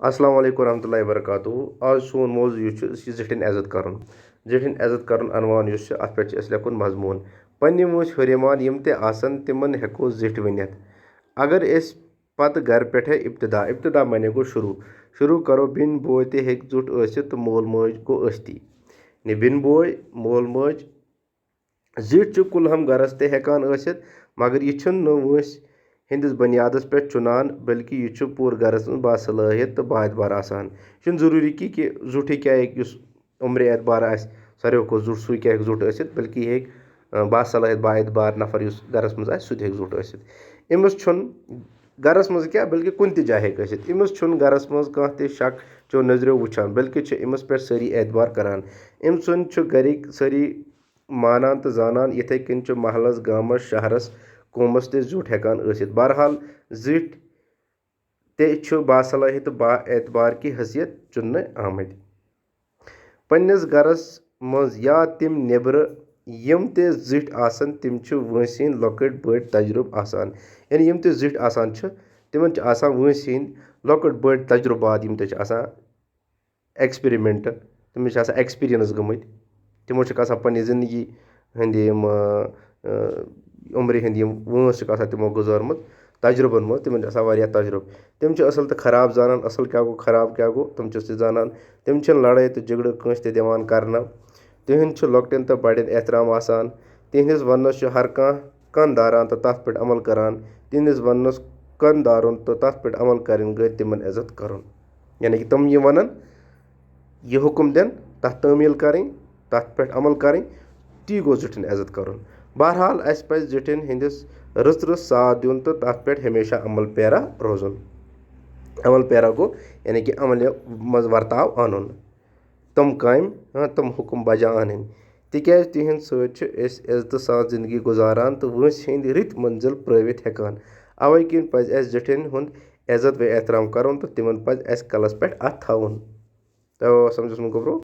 अस्सलाम वालेकुम रहमतुल्लाहि वबरकातुहू। आज सोन मौजू ज़िठिन इज़्ज़त करन। ज़िठिन इज़्ज़त करन अनवान अत पे लिखुन मजमून पन्ने वोंस हुर्रिमान यम ते आसन तिमन हेको ज़िठ वनित। अगर एस पत घर पे इब्तिदा माने गो शुरू करो बिन बोय ते हेक जुट ٲसित तो मोल मोज गो ٲsती ने बिन बोय मोल मोज ज़िठ च कुलहम गरस ते हेकान ٲसित मगर यह छुन न वोंस हिंदिस बुनियादस पे चुनान बल्कि यह पूरे गरस मज बासलाहियत तो बाएतबार आसान। यह जरूरी कि जुठ क्या उम्र एतबार सारे खो जुठ सू क्या जुठ ٲसित बल्कि यह बासलाहियत बाएतबार नफर इस गरस मज सू जुठ ٲसित। अमिस छुन गरस मज क्या बल्कि कुन त जाए हेक ٲसित। अमिस छुन गरस मज कह त शक चो नजरियों वुचान बल्कि अमिस पे सारी एतबार करान। अम सुन गरिक सारी मानान तो जानान इथे कन महलस गामस शहरस कौमस ते जुठ हेकान ٲसित। बहरहाल ज़िठ ते बासलाहियत तो बाएतबार की हैसियत चुन आमद। पन्निस गरस मज या तिम नेबर यम ते ज़िठ आसन तिम वंस हिंद लॉकट बड़ तजुर्ब आसान। यानी यम ते ज़िठ आसान तिमन आसान वंस हिंद लॉकट बड़ तजुर्बात यम ते आसान एक्सपेरिमेंट तमिस आसान एक्सपीरियंस गमत। तिमो आसान पन्नी जिंदगी हंद उम्र हंद वंस तिमो गुजारमत तजुर्बन मज तिमन आसान वारिया तजुर्ब। तिम असल तो खराब जानान असल क्या गो खराब क्या गो तुम जानान। तिम लड़ाई तो झगड़ कंस ते दिवान करना। तिहंद लॉकटेन तो बड़न एहतराम आसान। तिहंदिस वनस हर कन दारान तो तथ पे अमल करान। तिहंदिस वनस कन दारुन तो तथ पे अमल कर गई तिमन इज़्ज़त करन। यानी कि तुम ये वनन यह हुक्म दिन तथ तामील करें तथ पे अमल करें ती गो ज़िठिन इज़्ज़त करन। बहरहाल अस पे ज़िठिन हंदिस रस रस साथ दिन तो तथ पे हमेशा अमल पैरा रोजन। अमल पैरा गो यानी कि अमल मज वर्ताव अन तम काम तम हुक्म बजा अन तिक्याज तिहंद सत इज़्ज़त सान जिंदगी गुजारान तो वंस हिंद रित मंजिल प्रावित हेकान। अवै किन पज अस ज़िठिन हुंद इज़्ज़त व एहतराम करन तो तिमन पज अस कलस पे अथ थवन। तो समझस मुन गोब्रो।